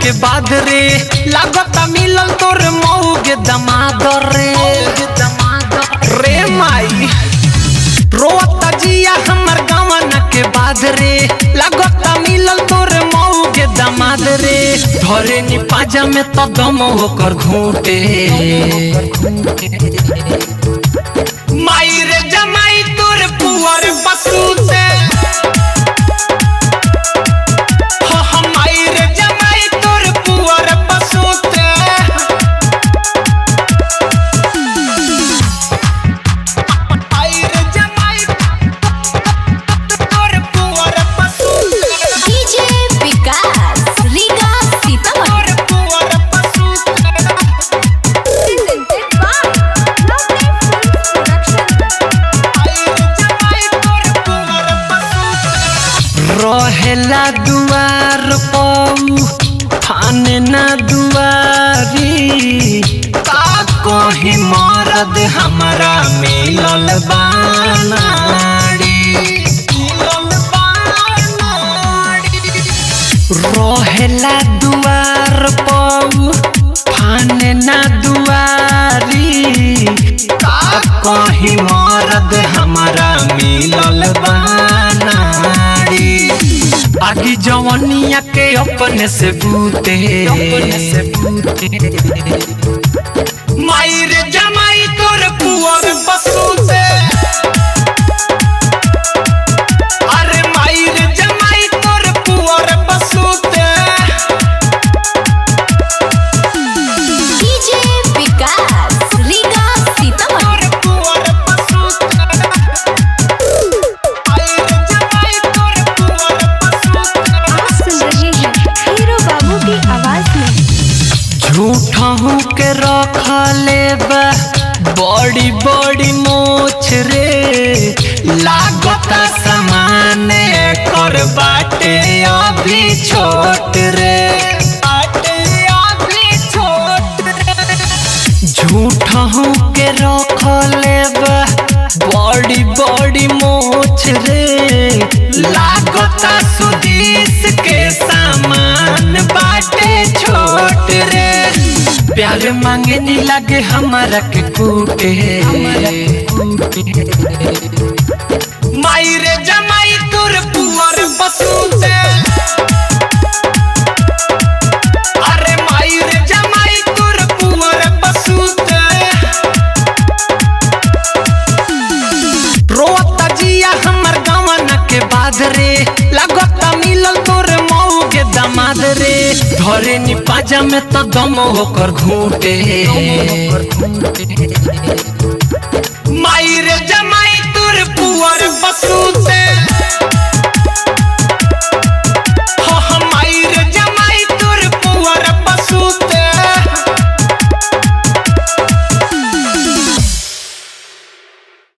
के बाद रे लागता मिलल तोर मौगे दमाद रे माई रोता जिया हमर गवन के बाद रे लागता मिलल तोर मौगे दमाद रे धरे नी पाजा में तो दम होकर घूटे माई रे जमाई तोर पुअर बसूते रहेला दुआर पऊ थाने ना दुआरी का कहीं मरद हमारा मिलल बानाड़ी रहेला दुआर पऊ थाने ना दुआरी का कहीं मरद हमारा मिलल बानाड़ी आगे जवानिया के अपने से बूते माई रे जमाई तोर पुअर बसूते अरे माई रे जमाई तोर पुअर बसूते डीजे विकास रीगा सीतामढ़ी पुअर बसूते आई रे जमाई तोर पुअर आप सुन रहे हैं हीरो बाबू की आवाज में। झूठा हूँ के रख लेबा बड़ी बड़ी मोछ रे लागता समान कर बाटे अभी छोट रे झूठा हूँ के रख लेबा बड़ी बड़ी मोछ रे लागता सुदेश के सामान बाटे छोट रे प्यार मांगे नहीं लगे हमारा के कूटे माई रे जमाई तोर पुअर बसूते अरे माई रे जमाई तोर पुअर बसूते रोता जिया हमर गवन के बाद रे लागता मिलल तोर मौगे दमाद रे धरे नी पाजा में तो दम होकर घूटे